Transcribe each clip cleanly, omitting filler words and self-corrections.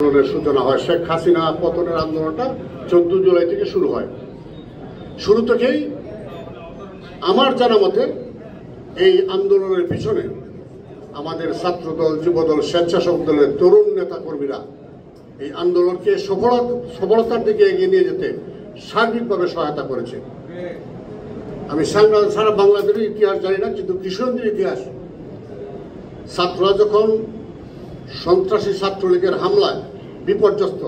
আন্দোলনের সূচনা হয়। শেখ হাসিনা পতনের আন্দোলনটা 14 জুলাই থেকে শুরু হয়। শুরু থেকেই আমার জানা মতে এই আন্দোলনের পিছনে আমাদের ছাত্রদল, যুবদল, স্বেচ্ছাসেবক দলের তরুণ নেতা কর্মীরা এই আন্দোলনকে সফলতার দিকে এগিয়ে নিয়ে যেতে সার্বিকভাবে সহায়তা করেছে। আমি সারা বাংলাদেশের ইতিহাস জানি না, কিন্তু কিশোরগঞ্জের ইতিহাস, ছাত্ররা যখন সন্ত্রাসী ছাত্রলীগের হামলায় বিপর্যস্ত,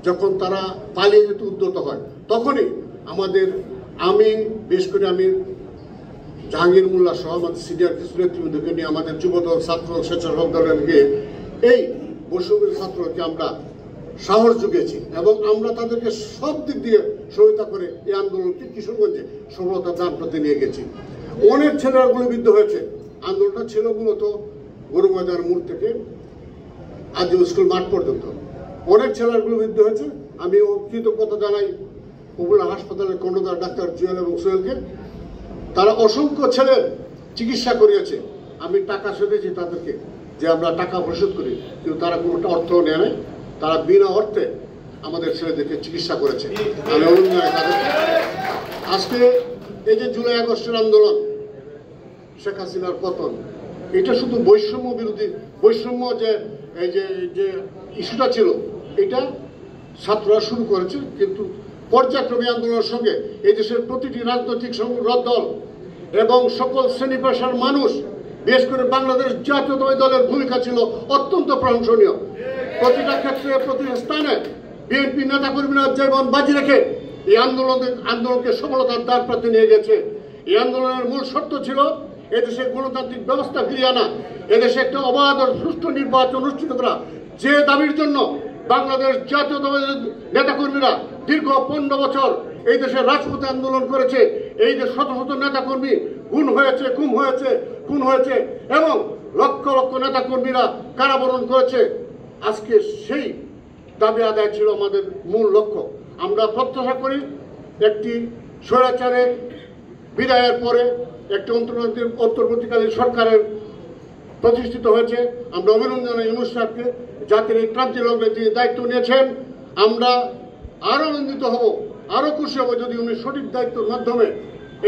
যখন তারা পালিয়ে যেতে উদ্যত হয়, তখনই আমি বিশেষ করে আমি জাহাঙ্গীর মোল্লা সহ আমাদের সিনিয়র কিছু নেতৃবৃন্দকে নিয়ে আমাদের যুবদল, ছাত্র, স্বেচ্ছাসেবক দলের গিয়ে এই বৈষম্যের ছাত্রকে আমরা সাহস জুগিয়েছি এবং আমরা তাদেরকে সব দিক দিয়ে সহায়তা করে এই আন্দোলনকে কিশোরগঞ্জে সফলতার দান করতে নিয়ে গেছি। অনেক ছেলেরা গুলিবিদ্ধ হয়েছে। আন্দোলনটা ছিল মূলত গরু ময়দান মোড় থেকে আজিম স্কুল মাঠ পর্যন্ত। অনেক ছেলেরা গুলিবিদ্ধ হয়েছে। আমি কৃতজ্ঞতা জানাই উপজেলা হাসপাতালের কর্ণধার ডাক্তার জুয়েল এবং সোহেলকে। তারা অসংখ্য ছেলের চিকিৎসা করিয়েছে। আমি টাকা সেধেছি তাদেরকে যে আমরা টাকা পরিশোধ করি, কিন্তু তারা কোনোটা অর্থ নেয় নাই। তারা বিনা অর্থে আমাদের ছেলেদেরকে চিকিৎসা করেছে। আমি অনুরোধ জানাই তাদেরকে। আজকে এই যে জুলাই আগস্টের আন্দোলন, শেখ হাসিনার পতন, এটা শুধু বৈষম্য বিরোধী, বৈষম্য এই যে ইস্যুটা ছিল, এটা ছাত্ররা শুরু করেছে, কিন্তু পর্যায়ক্রমে আন্দোলনের সঙ্গে এই দেশের প্রতিটি রাজনৈতিক দল এবং সকল শ্রেণী পেশার মানুষ, বিশেষ করে বাংলাদেশ জাতীয়তাবাদী দলের ভূমিকা ছিল অত্যন্ত প্রশংসনীয়। প্রতিটা ক্ষেত্রে, প্রতিটা স্থানে বিএনপি নেতাকর্মীরা জীবন বাজি রেখে এই আন্দোলনকে সফলতার দ্বার প্রান্তে নিয়ে গেছে। এই আন্দোলনের মূল শর্ত ছিল এদেশে গণতান্ত্রিক ব্যবস্থা ফিরিয়ে আনা, এদেশে একটা অবাধ ও সুষ্ঠু নির্বাচন অনুষ্ঠিত করা, যে দাবির জন্য বাংলাদেশ জাতীয়তাবাদী নেতাকর্মীরা দীর্ঘ 15 বছর এই দেশের রাজপথে আন্দোলন করেছে। এই যে শত শত নেতাকর্মী খুন হয়েছে এবং লক্ষ লক্ষ নেতাকর্মীরা কারাবরণ করেছে। আজকে সেই দাবি আদায় ছিল আমাদের মূল লক্ষ্য। আমরা প্রত্যাশা করি একটি স্বৈরাচারের বিদায়ের পরে একটি অন্তর্বর্তীকালীন সরকারের প্রতিষ্ঠিত হয়েছে। আমরা অভিনন্দন জানাই ইউনূস সাহেবকে, জাতির এই ক্রান্তি লগ্নে তিনি দায়িত্ব নিয়েছেন। আমরা আরো আনন্দিত হব, আরো খুশি হব যদি উনি সঠিক দায়িত্বের মাধ্যমে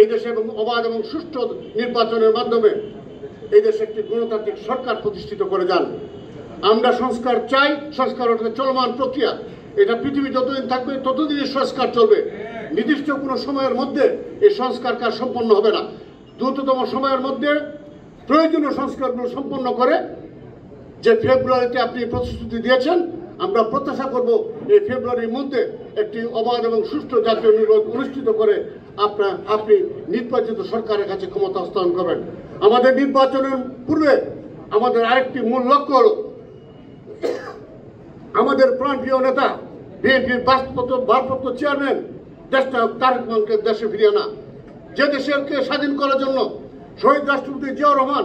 এই দেশে এবং অবাধ এবং সুষ্ঠু নির্বাচনের মাধ্যমে এই দেশে একটি গণতান্ত্রিক সরকার প্রতিষ্ঠিত করে যান। আমরা সংস্কার চাই। সংস্কার হচ্ছে চলমান প্রক্রিয়া। এটা পৃথিবী যতদিন থাকবে ততদিনই সংস্কার চলবে। নির্দিষ্ট কোনো সময়ের মধ্যে এই সংস্কার কাজ সম্পন্ন হবে না। দ্রুততম সময়ের মধ্যে প্রয়োজনীয় সংস্কারগুলো সম্পন্ন করে যে ফেব্রুয়ারিতে আপনি প্রতিশ্রুতি দিয়েছেন, আমরা প্রত্যাশা করব এই ফেব্রুয়ারির মধ্যে একটি অবাধ এবং সুষ্ঠু জাতীয় নির্বাচন অনুষ্ঠিত করে আপনি নির্বাচিত সরকারের কাছে ক্ষমতা হস্তান্তর করবেন। আমাদের নির্বাচনের পূর্বে আমাদের আরেকটি মূল লক্ষ্য হল আমাদের প্রাণপ্রিয় নেতা বিএনপির ভারপ্রাপ্ত চেয়ারম্যান তারেক রহমানকে দেশে ফিরিয়ে আনা। যে দেশকে স্বাধীন করার জন্য শহীদ রাষ্ট্রপতি জিয়াউর রহমান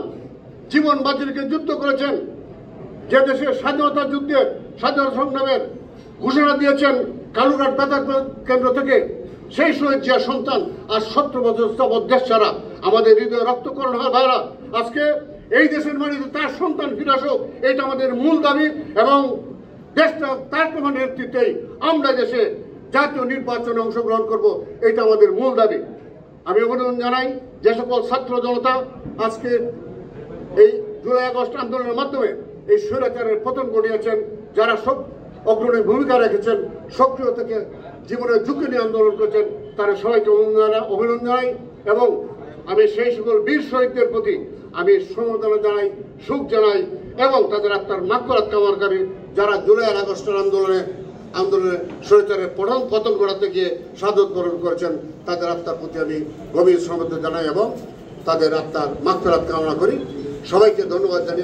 জীবন বাজি রেখে যুদ্ধ করেছেন, যে দেশের স্বাধীনতা যুদ্ধে স্বাধীনতা সংগ্রামের ঘোষণা দিয়েছেন কালুরঘাট বেতার কেন্দ্র থেকে, সেই শহীদ জিয়া সন্তান আর 17 বছর যাবৎ দেশ ছাড়া। আমাদের হৃদয়ে রক্তকরণ হয় ভাইরা। আজকে এই দেশের মাটিতে তার সন্তান ফিরে আসুক, এটা আমাদের মূল দাবি এবং দেশটা তার প্রমাণের নেতৃত্বেই আমরা দেশে জাতীয় নির্বাচনে অংশগ্রহণ করব, এটা আমাদের মূল দাবি। আমি অভিনন্দন জানাই যে সকল ছাত্র জনতা আজকে এই জুলাই আগস্ট আন্দোলনের মাধ্যমে এই স্বৈরাচারের পতন ঘটিয়েছেন, যারা সব অগ্রণী ভূমিকা রেখেছেন, সক্রিয় থেকে জীবনের ঝুঁকি নিয়ে আন্দোলন করেছেন, তারা সবাইকে অভিনন্দন জানাই এবং আমি সেই সকল বীর শহীদদের প্রতি আমি সমবেদনা জানাই, সুখ জানাই এবং তাদের আত্মার মাগফিরাত কামনা করি, যারা জুলাই আগস্টের আন্দোলনে স্বৈরাচারের পতন ঘটাতে গিয়ে শাহাদাত বরণ করেছেন। তাদের আত্মার প্রতি আমি গভীর সমবেদনা জানাই এবং তাদের আত্মার মাগফিরাত কামনা করি। সবাইকে ধন্যবাদ জানিয়ে